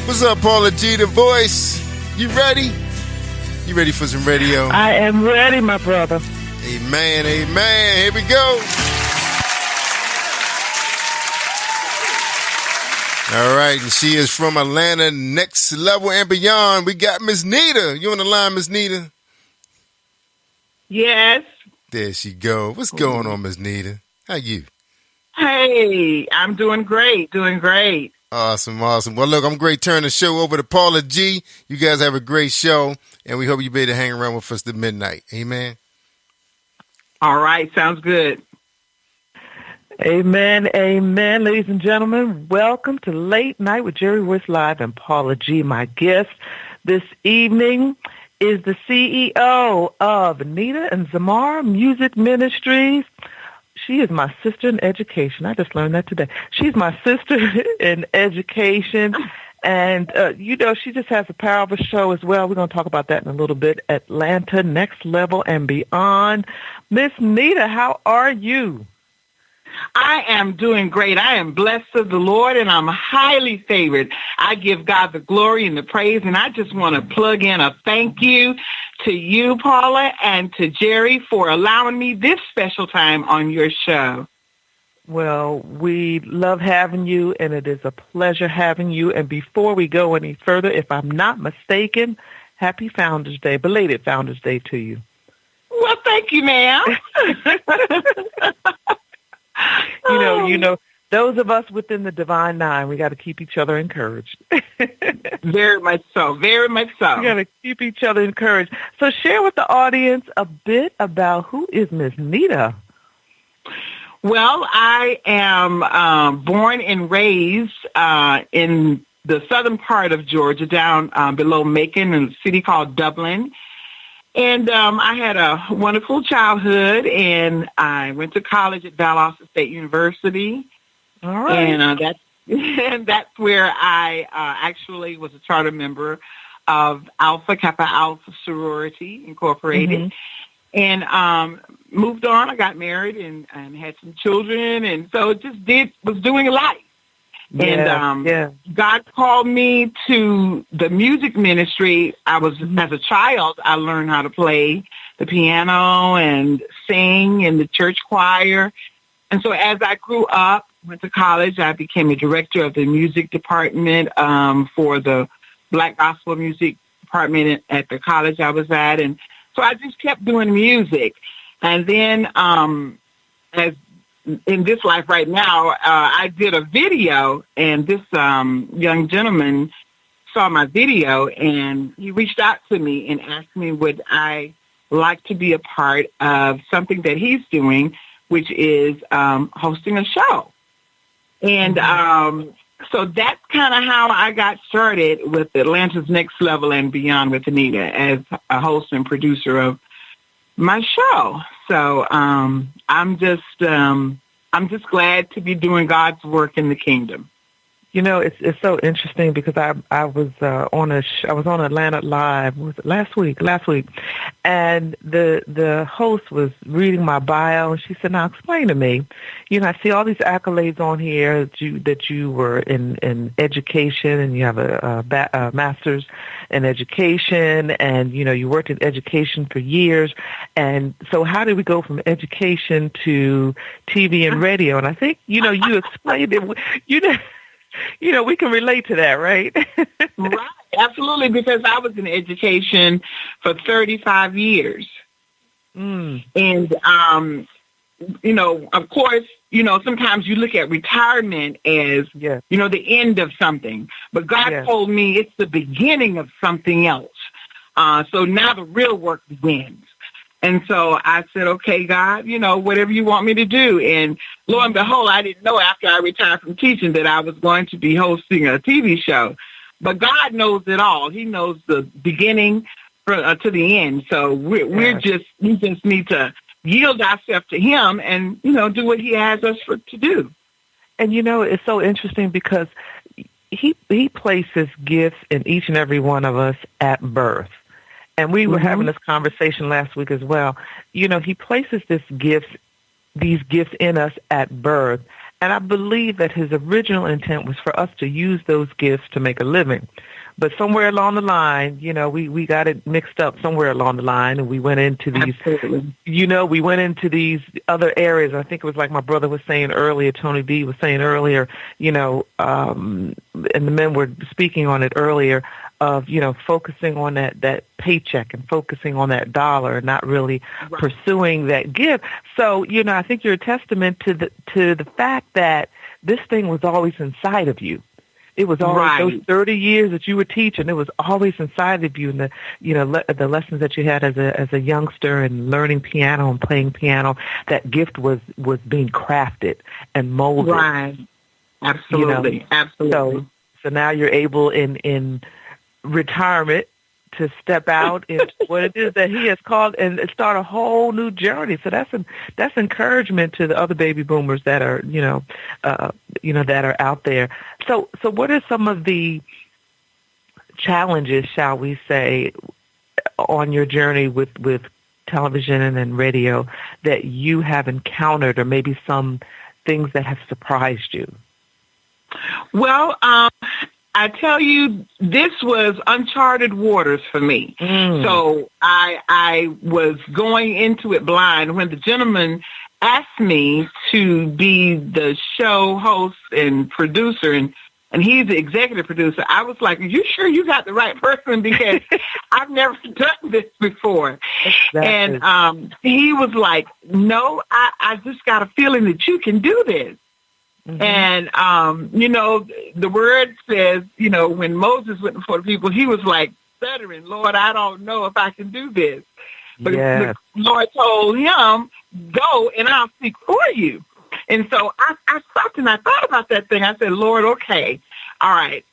What's up, Paula G, the voice? You ready? You ready for some radio? I am ready, my brother. Amen, amen. Here we go. All right, and she is from Atlanta, next level and beyond. We got Miss Nita. You on the line, Miss Nita? Yes. There she go. What's going on, Miss Nita? How you? Hey, I'm doing great, Awesome, awesome. Well, look, I'm great. Turn the show over to Paula G. You guys have a great show, and we hope you be able to hang around with us till midnight. Amen. All right, sounds good. Amen, amen. Ladies and gentlemen, welcome to Late Night with Jerry Royce Live and Paula G. My guest this evening is the CEO of Nita and Zamar Music Ministries. She is my sister in education. I just learned that today. She's my sister in education. And, she just has a powerful show as well. We're going to talk about that in a little bit. Atlanta, Next Level and Beyond. Miss Nita, how are you? I am doing great. I am blessed of the Lord, and I'm highly favored. I give God the glory and the praise, and I just want to plug in a thank you to you, Paula, and to Jerry for allowing me this special time on your show. Well, we love having you, and it is a pleasure having you. And before we go any further, if I'm not mistaken, happy Founders Day, belated Founders Day to you. Well, thank you, ma'am. You know, those of us within the Divine Nine, we got to keep each other encouraged. Very much so, very much so. We got to keep each other encouraged. So share with the audience a bit about who is Miss Nita. Well, I am born and raised in the southern part of Georgia, down below Macon, in a city called Dublin. And I had a wonderful childhood, and I went to college at Valdosta State University. All right. And that's where I actually was a charter member of Alpha Kappa Alpha Sorority Incorporated. Mm-hmm. And moved on. I got married and had some children, and so just was doing life. And God called me to the music ministry. I was, as a child, I learned how to play the piano and sing in the church choir. And so as I grew up, went to college, I became a director of the music department for the Black Gospel Music Department at the college I was at. And so I just kept doing music. And then as in this life right now, I did a video, and this young gentleman saw my video, and he reached out to me and asked me would I like to be a part of something that he's doing, which is hosting a show. And so that's kind of how I got started with Atlanta's Next Level and Beyond with Nita as a host and producer of my show. So I'm just glad to be doing God's work in the kingdom. You know, it's so interesting because I was on Atlanta Live. Was it last week? And the host was reading my bio, and she said, "Now explain to me. You know, I see all these accolades on here that you were in education, and you have a master's in education, and you know you worked in education for years. And so, how did we go from education to TV and radio?" And I think you explained it. You know, we can relate to that, right? Right, absolutely, because I was in education for 35 years. And, of course, sometimes you look at retirement as, the end of something. But God told me it's the beginning of something else. So now the real work begins. And so I said, okay, God, whatever you want me to do. And lo and behold, I didn't know after I retired from teaching that I was going to be hosting a TV show. But God knows it all. He knows the beginning to the end. So we just need to yield ourselves to Him and, do what He has us to do. And, it's so interesting because He places gifts in each and every one of us at birth. And we were having this conversation last week as well. He places these gifts in us at birth, And I believe that his original intent was for us to use those gifts to make a living. But somewhere along the line, we got it mixed up somewhere along the line, and we went into these, we went into these other areas. I think it was like my brother was saying earlier, Tony B was saying earlier, and the men were speaking on it earlier, of, focusing on that paycheck and focusing on that dollar and not really pursuing that gift. So, I think you're a testament to the fact that this thing was always inside of you. It was always those 30 years that you were teaching. It was always inside of you, and the lessons that you had as a youngster and learning piano and playing piano. That gift was being crafted and molded. Right. Absolutely. Absolutely. So now you're able in retirement to step out into what it is that he has called and start a whole new journey. So that's encouragement to the other baby boomers that are, that are out there. So what are some of the challenges, shall we say, on your journey with television and radio that you have encountered, or maybe some things that have surprised you? Well, I tell you, this was uncharted waters for me. So I was going into it blind. When the gentleman asked me to be the show host and producer, and he's the executive producer, I was like, are you sure you got the right person? Because I've never done this before. Exactly. And he was like, no, I just got a feeling that you can do this. Mm-hmm. And, the word says, when Moses went before the people, he was like stuttering, Lord, I don't know if I can do this. But the Lord told him, go and I'll speak for you. And so I stopped and I thought about that thing. I said, Lord, okay, all right,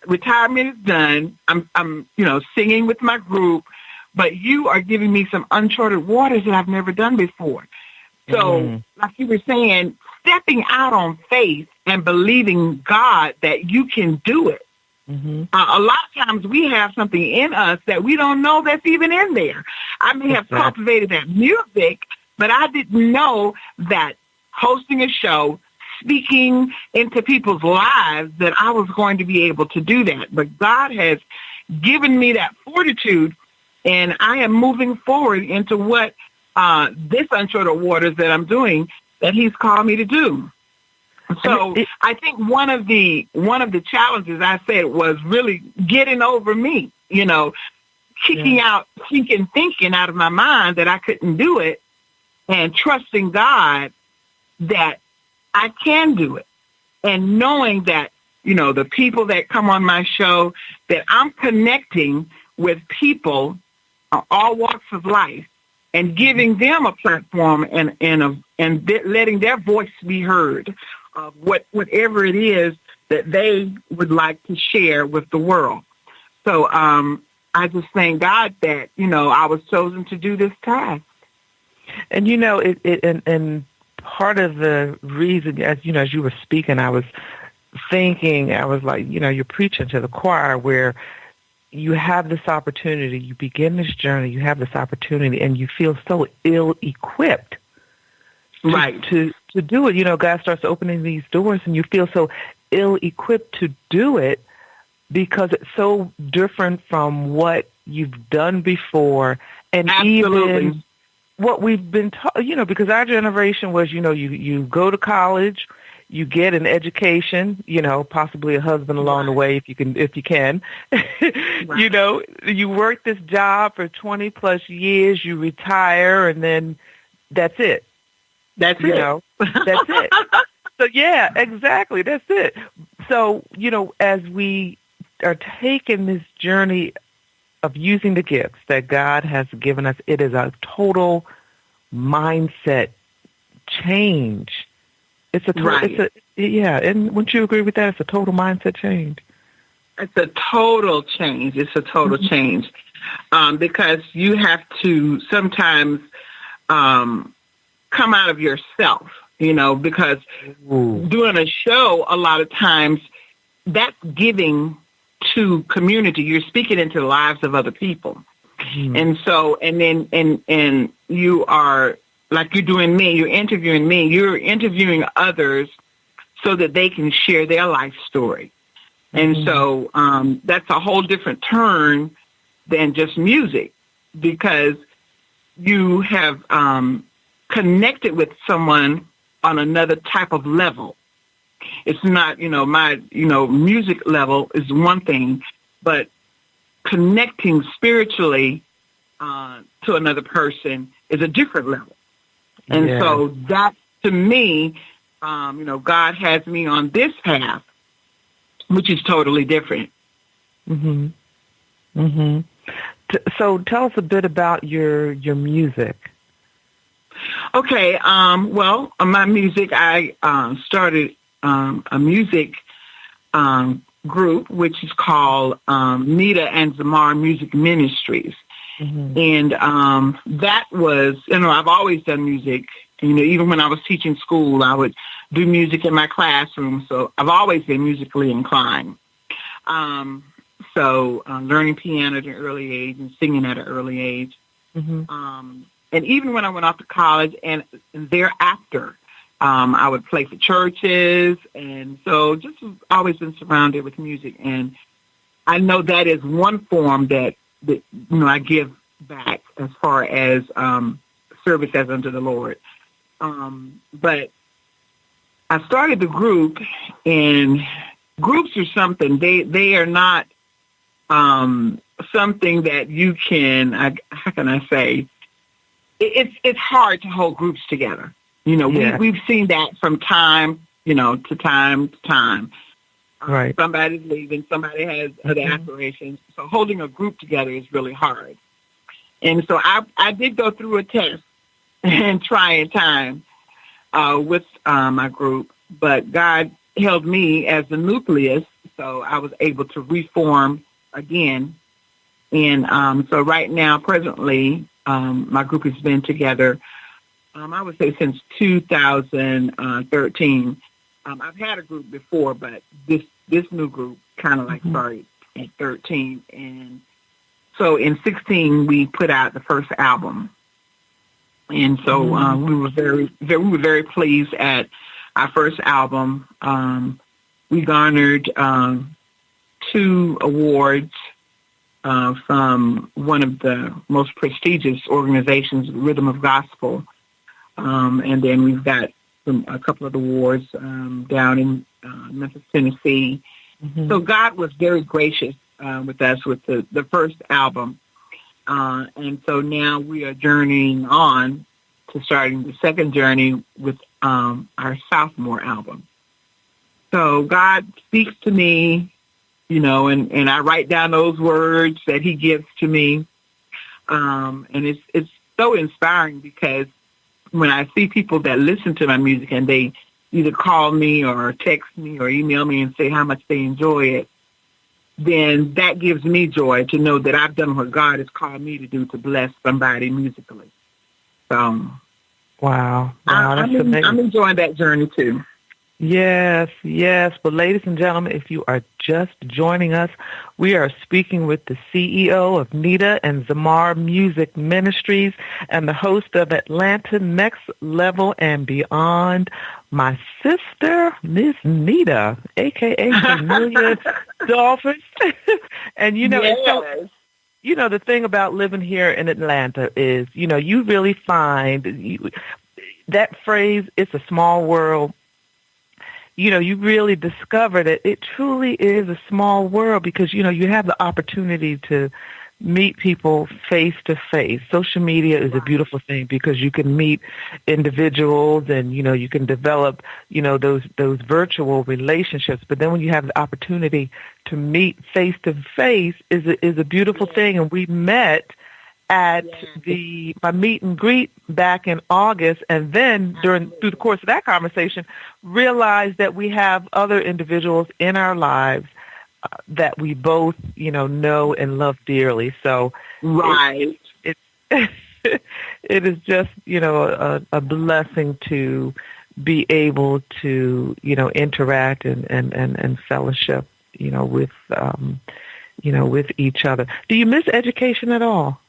retirement is done. I'm singing with my group, but you are giving me some uncharted waters that I've never done before. So like you were saying, stepping out on faith and believing God that you can do it. Mm-hmm. A lot of times we have something in us that we don't know that's even in there. I may have cultivated that music, but I didn't know that hosting a show, speaking into people's lives, that I was going to be able to do that. But God has given me that fortitude, and I am moving forward into what this uncharted waters that I'm doing, that he's called me to do. So I think one of the challenges I said was really getting over me, thinking out of my mind that I couldn't do it, and trusting God that I can do it, and knowing that, the people that come on my show, that I'm connecting with people, all walks of life, and giving them a platform and letting their voice be heard of whatever it is that they would like to share with the world. So I just thank God that, I was chosen to do this task. And, and part of the reason, as you were speaking, I was thinking, I was like, you're preaching to the choir where you have this opportunity, you begin this journey, you have this opportunity, and you feel so ill-equipped to do it. God starts opening these doors, and you feel so ill-equipped to do it because it's so different from what you've done before, and even what we've been taught, because our generation was, you go to college, you get an education, possibly a husband along the way if you can. You work this job for 20 plus years, you retire, and then that's it. That's it. So yeah, exactly. That's it. So, as we are taking this journey of using the gifts that God has given us, it is a total mindset change. It's a and wouldn't you agree with that? It's a total mindset change. It's a total change. Change because you have to sometimes come out of yourself, because doing a show, a lot of times that's giving to community. You're speaking into the lives of other people. And so, and you are, like you're doing me, you're interviewing others so that they can share their life story. And so that's a whole different turn than just music, because you have connected with someone on another type of level. It's not, my, music level is one thing, but connecting spiritually to another person is a different level. And so that, to me, God has me on this path, which is totally different. So tell us a bit about your music. Okay. Well, my music, I started a music group, which is called Nita and Zamar Music Ministries. And that was, I've always done music. Even when I was teaching school, I would do music in my classroom. So I've always been musically inclined. So learning piano at an early age and singing at an early age. And even when I went off to college and thereafter, I would play for churches. And so just always been surrounded with music. And I know that is one form that I give back as far as service as unto the Lord. But I started the group, and groups are something. They are not something that you can, how can I say, it's hard to hold groups together. We've seen that from time, to time. Right. Somebody's leaving, somebody has other aspirations. So holding a group together is really hard. And so I did go through a test and trying time with my group, but God held me as the nucleus, so I was able to reform again. And so right now, presently, my group has been together, I would say since 2013. I've had a group before, but this new group kind of like started at 13. And so in 16, we put out the first album. And so we were very pleased at our first album. We garnered 2 awards from one of the most prestigious organizations, Rhythm of Gospel. And then we've got a couple of awards down in Memphis, Tennessee. So God was very gracious with us with the first album. And so now we are journeying on to starting the second journey with our sophomore album. So God speaks to me, and I write down those words that he gives to me. And it's so inspiring, because when I see people that listen to my music and they either call me or text me or email me and say how much they enjoy it, then that gives me joy to know that I've done what God has called me to do, to bless somebody musically. So, wow, that's amazing. I'm enjoying that journey too. Yes. But ladies and gentlemen, if you are just joining us, we are speaking with the CEO of Nita and Zamar Music Ministries and the host of Atlanta Next Level and Beyond, my sister, Miss Nita, a.k.a. Familia Dolphins. And, Yes. So, the thing about living here in Atlanta is, you really find that phrase, it's a small world. You really discover that it truly is a small world, because, you have the opportunity to meet people face to face. Social media is a beautiful thing, because you can meet individuals and, you can develop, those virtual relationships. But then when you have the opportunity to meet face to face is a beautiful thing. And we met at my meet and greet back in August, and then through the course of that conversation, realized that we have other individuals in our lives that we both, know and love dearly. So right, it is just, a blessing to be able to, interact and fellowship, with each other. Do you miss education at all?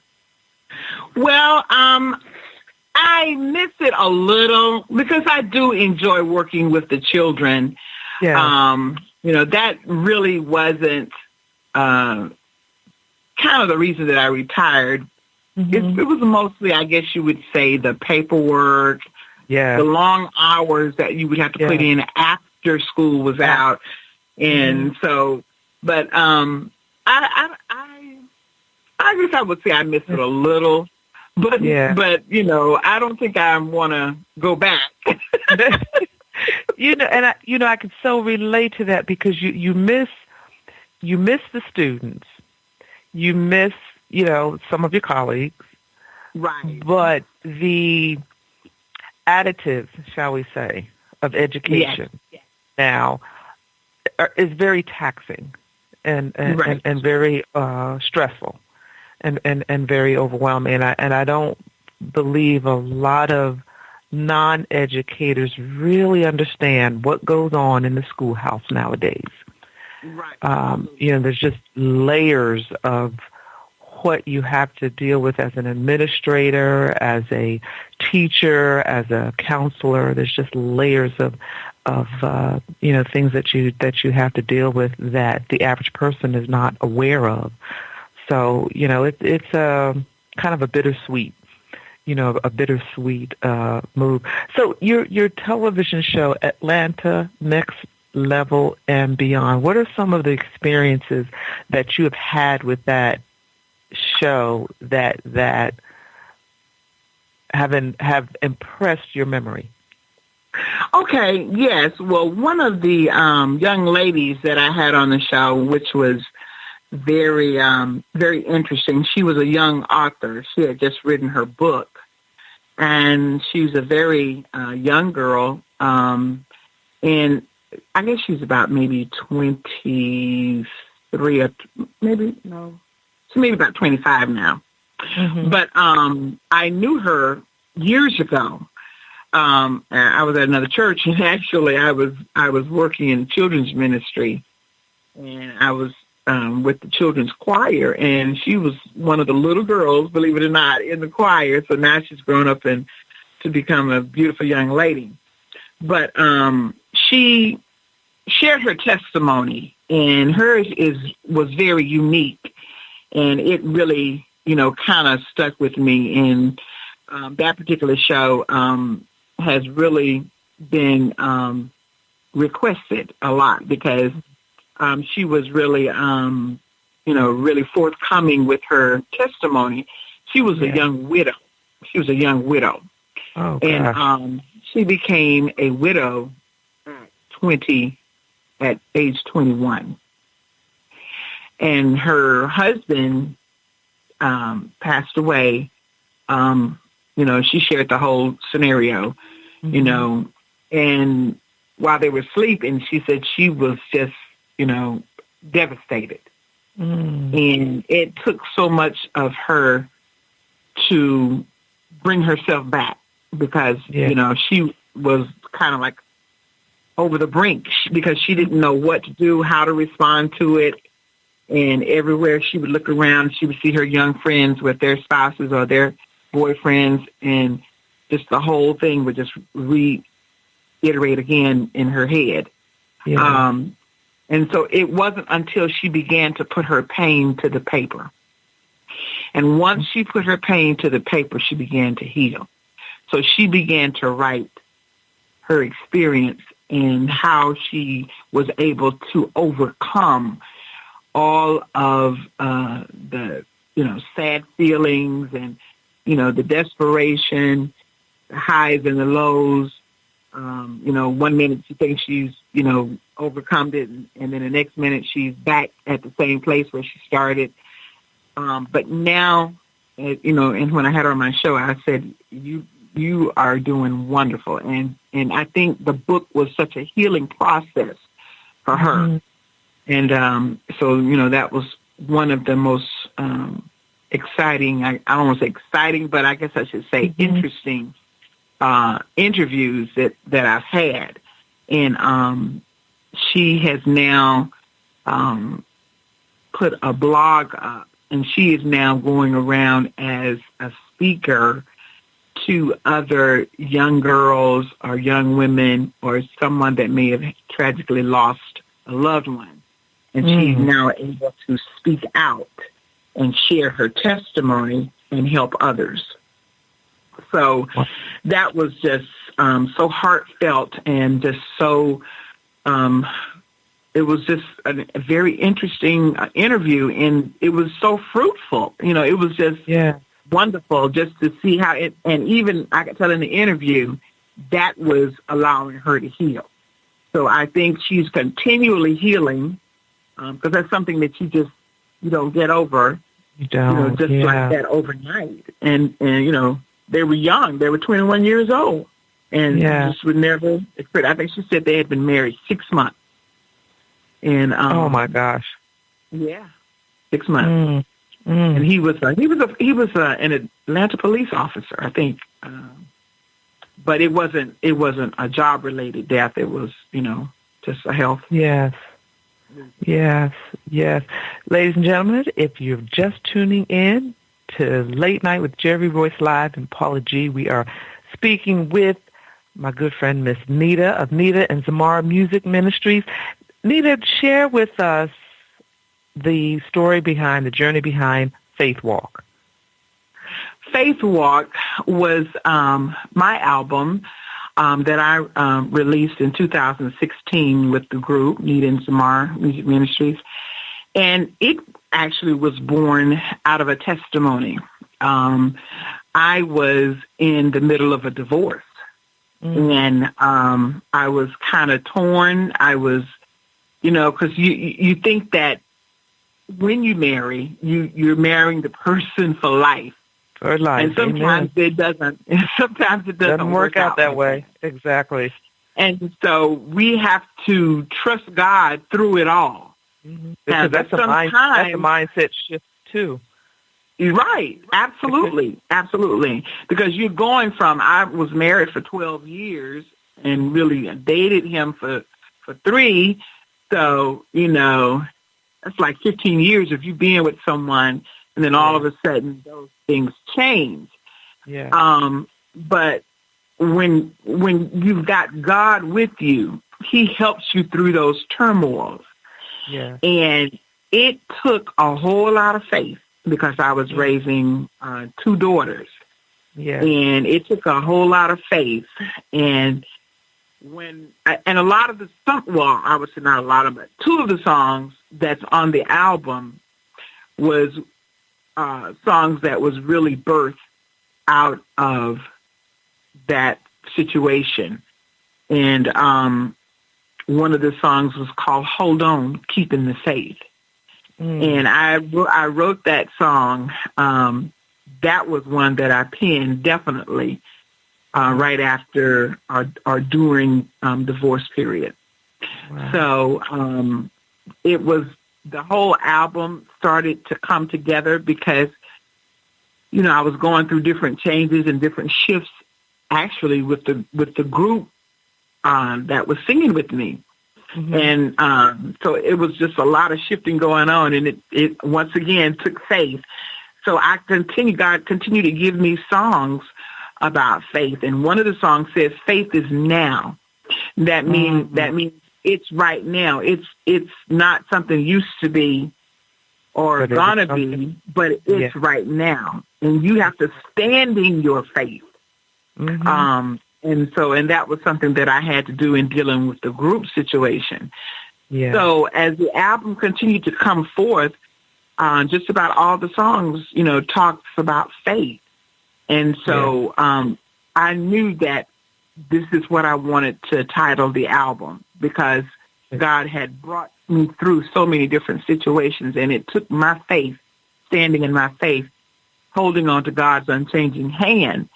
Well, I I miss it a little because I do enjoy working with the children. Yeah. That really wasn't kind of the reason that I retired. It was mostly, I guess you would say, the paperwork, the long hours that you would have to put in after school was out. And so, but I guess I would say I miss it a little. But I don't think I want to go back. I can so relate to that because you miss the students, you miss some of your colleagues, right? But the additives, shall we say, of education now is very taxing and very stressful. And very overwhelming. And I don't believe a lot of non-educators really understand what goes on in the schoolhouse nowadays. Right. There's just layers of what you have to deal with as an administrator, as a teacher, as a counselor. There's just layers of things that you have to deal with that the average person is not aware of. So, it's a kind of a bittersweet move. So your television show, Atlanta Next Level and Beyond, what are some of the experiences that you have had with that show that have impressed your memory? Okay, yes. Well, one of the young ladies that I had on the show, which was very, very interesting. She was a young author. She had just written her book, and she was a very young girl. And I guess she's about maybe 23 or maybe about 25 now. But I knew her years ago. I was at another church, and actually I was working in children's ministry, and I was with the children's choir, and she was one of the little girls, believe it or not, in the choir. So now she's grown up and to become a beautiful young lady. But she shared her testimony, and hers was very unique, and it really, kind of stuck with me. And that particular show has really been requested a lot because she was really, really forthcoming with her testimony. She was a young widow. Oh, gosh. And she became a widow at age 21. And her husband passed away. She shared the whole scenario, and while they were sleeping, she said she was just, devastated. And it took so much of her to bring herself back because, she was kind of like over the brink because she didn't know what to do, how to respond to it. And everywhere she would look around, she would see her young friends with their spouses or their boyfriends, and just the whole thing would just reiterate again in her head. Yeah. And so it wasn't until she began to put her pain to the paper. And once she put her pain to the paper, she began to heal. So she began to write her experience and how she was able to overcome all of the, sad feelings and, the desperation, the highs and the lows. 1 minute she thinks she's, overcome it, and then the next minute she's back at the same place where she started. But now, and when I had her on my show, I said, you are doing wonderful. And I think the book was such a healing process for her. And so, that was one of the most exciting, I don't want to say exciting, but I guess I should say interesting interviews that I've had. And she has now put a blog up, and she is now going around as a speaker to other young girls or young women or someone that may have tragically lost a loved one. And she's now able to speak out and share her testimony and help others. So that was just so heartfelt and just so, it was just a very interesting interview, and it was so fruitful. You know, it was just wonderful just to see how it, and even I could tell in the interview, that was allowing her to heal. So I think she's continually healing, because that's something that you don't get over, like that overnight. And you know, they were young. They were 21 years old. And just would never expect. I think she said they had been married 6 months. And oh my gosh, 6 months. And he was an Atlanta police officer, I think. But it wasn't a job related death. It was, you know, just a health. Yes. Ladies and gentlemen, if you're just tuning in to Late Night with Jerry Royce Live and Paula G, we are speaking with my good friend, Miss Nita of Nita and Zamara Music Ministries. Nita, share with us the story behind, the journey behind Faith Walk. Faith Walk was my album that I released in 2016 with the group, Nita and Zamara Music Ministries. And it actually was born out of a testimony. I was in the middle of a divorce. And I was kind of torn. I was, you know, because you think that when you marry, you're marrying the person for life. For life. And sometimes it doesn't. Sometimes it doesn't work out that way. Exactly. And so we have to trust God through it all. Because that's a mindset shift too. Right. Absolutely. Absolutely. Because you're going from, I was married for 12 years and really dated him for 3. So, you know, that's like 15 years of you being with someone, and then all of a sudden those things change. But when you've got God with you, he helps you through those turmoils. And it took a whole lot of faith, because I was raising 2 daughters. And it took a whole lot of faith. And a lot of the I would say not a lot of, but 2 of the songs that's on the album was songs that was really birthed out of that situation. And one of the songs was called Hold On, Keeping the Faith. And I wrote that song. That was one that I penned definitely right after or during divorce period. So it was, the whole album started to come together because, you know, I was going through different changes and different shifts actually with the group that was singing with me. And so it was just a lot of shifting going on, and it once again took faith. So God continued to give me songs about faith, and one of the songs says, "Faith is now." That means it's right now. It's not something used to be or gonna be, but it's right now, and you have to stand in your faith. And that was something that I had to do in dealing with the group situation. So as the album continued to come forth, just about all the songs, you know, talks about faith. And so I knew that this is what I wanted to title the album, because God had brought me through so many different situations, and it took my faith, standing in my faith, holding on to God's unchanging hand,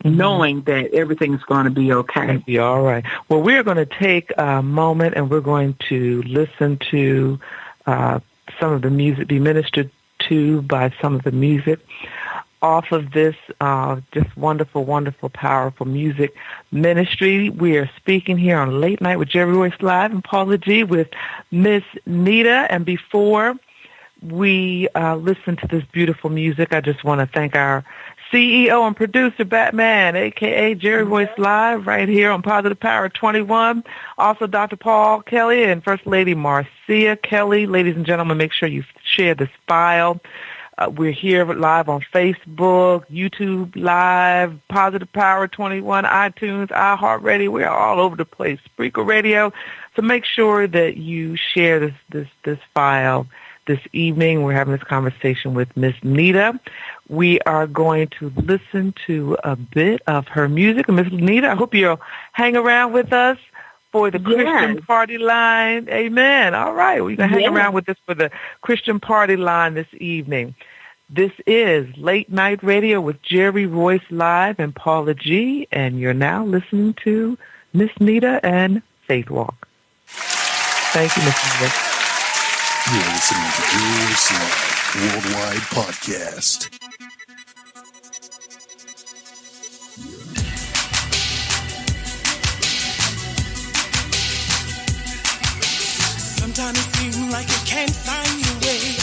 knowing that everything's going to be okay. It'll be all right. Well, we're going to take a moment, and we're going to listen to some of the music, be ministered to by some of the music off of this just wonderful, wonderful, powerful music ministry. We are speaking here on Late Night with Jerry Royce Live and Paula G with Miss Nita. And before we listen to this beautiful music, I just want to thank our CEO and producer, Batman, a.k.a. Jerry Voice Live, right here on Positive Power 21. Also, Dr. Paul Kelly and First Lady Marcia Kelly. Ladies and gentlemen, make sure you share this file. We're here live on Facebook, YouTube Live, Positive Power 21, iTunes, iHeartRadio. We're all over the place. Spreaker Radio. So make sure that you share this file this evening. We're having this conversation with Miss Nita. We are going to listen to a bit of her music. Miss Nita, I hope you'll hang around with us for the Christian Party Line. Amen. All right. We're going to hang around with us for the Christian Party Line this evening. This is Late Night Radio with Jerry Royce Live and Paula G. And you're now listening to Miss Nita and Faith Walk. Thank you, Miss Nita. You're listening to Jerry Royce Live Worldwide Podcast. Sometimes it seems like you can't find your way.